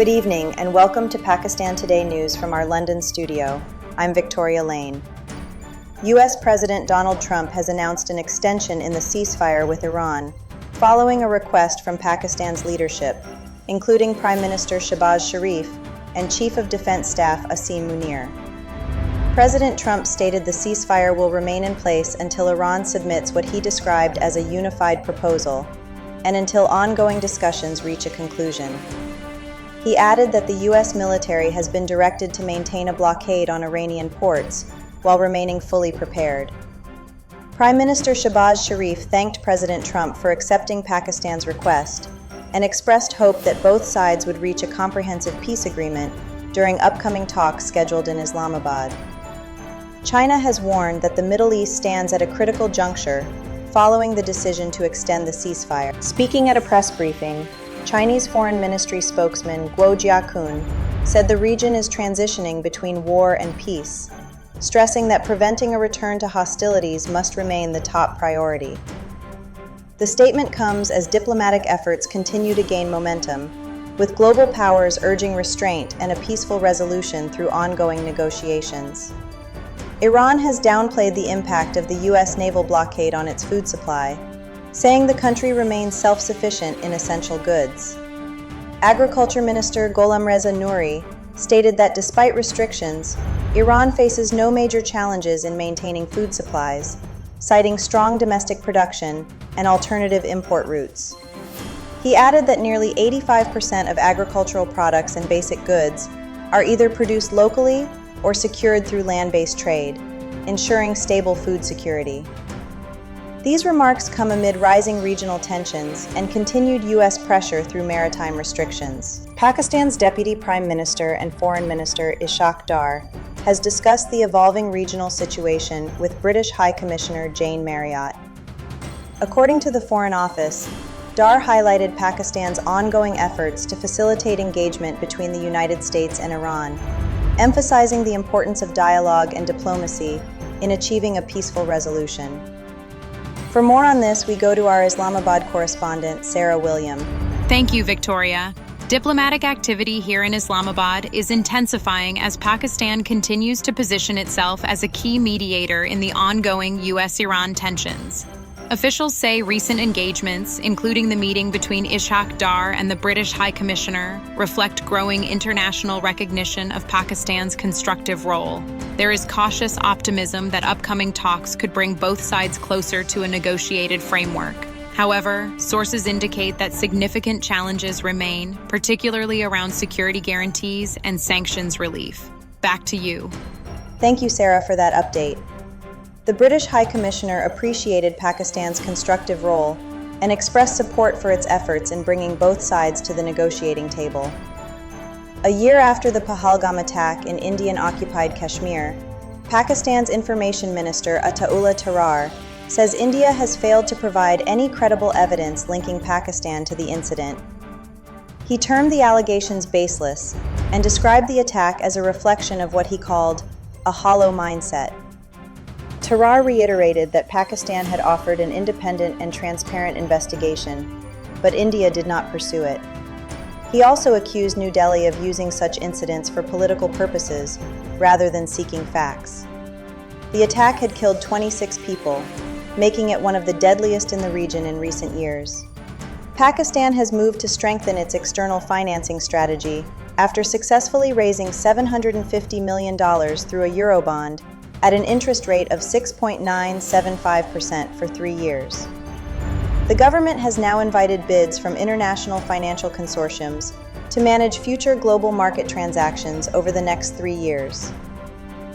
Good evening and welcome to Pakistan Today News from our London studio. I'm Victoria Lane. U.S. President Donald Trump has announced an extension in the ceasefire with Iran, following a request from Pakistan's leadership, including Prime Minister Shehbaz Sharif and Chief of Defense Staff Asim Munir. President Trump stated the ceasefire will remain in place until Iran submits what he described as a unified proposal, and until ongoing discussions reach a conclusion. He added that the U.S. military has been directed to maintain a blockade on Iranian ports while remaining fully prepared. Prime Minister Shehbaz Sharif thanked President Trump for accepting Pakistan's request and expressed hope that both sides would reach a comprehensive peace agreement during upcoming talks scheduled in Islamabad. China has warned that the Middle East stands at a critical juncture following the decision to extend the ceasefire. Speaking at a press briefing, Chinese Foreign Ministry spokesman Guo Jiakun said the region is transitioning between war and peace, stressing that preventing a return to hostilities must remain the top priority. The statement comes as diplomatic efforts continue to gain momentum, with global powers urging restraint and a peaceful resolution through ongoing negotiations. Iran has downplayed the impact of the U.S. naval blockade on its food supply, saying the country remains self-sufficient in essential goods. Agriculture Minister Gholamreza Nouri stated that despite restrictions, Iran faces no major challenges in maintaining food supplies, citing strong domestic production and alternative import routes. He added that nearly 85% of agricultural products and basic goods are either produced locally or secured through land-based trade, ensuring stable food security. These remarks come amid rising regional tensions and continued U.S. pressure through maritime restrictions. Pakistan's Deputy Prime Minister and Foreign Minister Ishaq Dar has discussed the evolving regional situation with British High Commissioner Jane Marriott. According to the Foreign Office, Dar highlighted Pakistan's ongoing efforts to facilitate engagement between the United States and Iran, emphasizing the importance of dialogue and diplomacy in achieving a peaceful resolution. For more on this, we go to our Islamabad correspondent, Sarah William. Thank you, Victoria. Diplomatic activity here in Islamabad is intensifying as Pakistan continues to position itself as a key mediator in the ongoing U.S.-Iran tensions. Officials say recent engagements, including the meeting between Ishaq Dar and the British High Commissioner, reflect growing international recognition of Pakistan's constructive role. There is cautious optimism that upcoming talks could bring both sides closer to a negotiated framework. However, sources indicate that significant challenges remain, particularly around security guarantees and sanctions relief. Back to you. Thank you, Sarah, for that update. The British High Commissioner appreciated Pakistan's constructive role and expressed support for its efforts in bringing both sides to the negotiating table. A year after the Pahalgam attack in Indian-occupied Kashmir, Pakistan's Information Minister Ataullah Tarar says India has failed to provide any credible evidence linking Pakistan to the incident. He termed the allegations baseless and described the attack as a reflection of what he called a hollow mindset. Tarar reiterated that Pakistan had offered an independent and transparent investigation, but India did not pursue it. He also accused New Delhi of using such incidents for political purposes rather than seeking facts. The attack had killed 26 people, making it one of the deadliest in the region in recent years. Pakistan has moved to strengthen its external financing strategy after successfully raising $750 million through a Eurobond at an interest rate of 6.975% for 3 years. The government has now invited bids from international financial consortiums to manage future global market transactions over the next 3 years.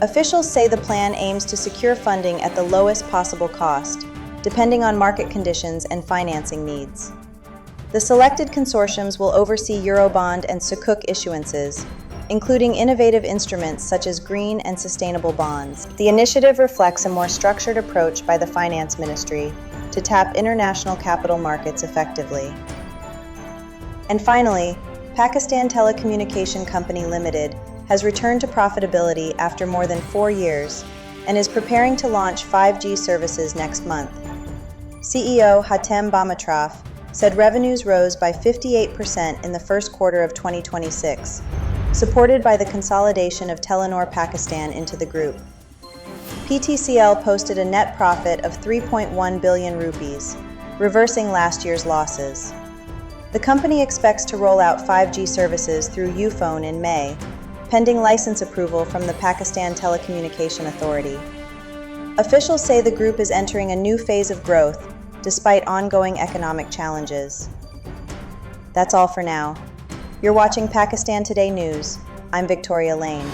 Officials say the plan aims to secure funding at the lowest possible cost, depending on market conditions and financing needs. The selected consortiums will oversee Eurobond and Sukuk issuances, including innovative instruments such as green and sustainable bonds. The initiative reflects a more structured approach by the Finance Ministry to tap international capital markets effectively. And finally, Pakistan Telecommunication Company Limited has returned to profitability after more than 4 years and is preparing to launch 5G services next month. CEO Hatem Bamatraf said revenues rose by 58% in the first quarter of 2026, supported by the consolidation of Telenor Pakistan into the group. PTCL posted a net profit of 3.1 billion rupees, reversing last year's losses. The company expects to roll out 5G services through Uphone in May, pending license approval from the Pakistan Telecommunication Authority. Officials say the group is entering a new phase of growth, despite ongoing economic challenges. That's all for now. You're watching Pakistan Today News. I'm Victoria Lane.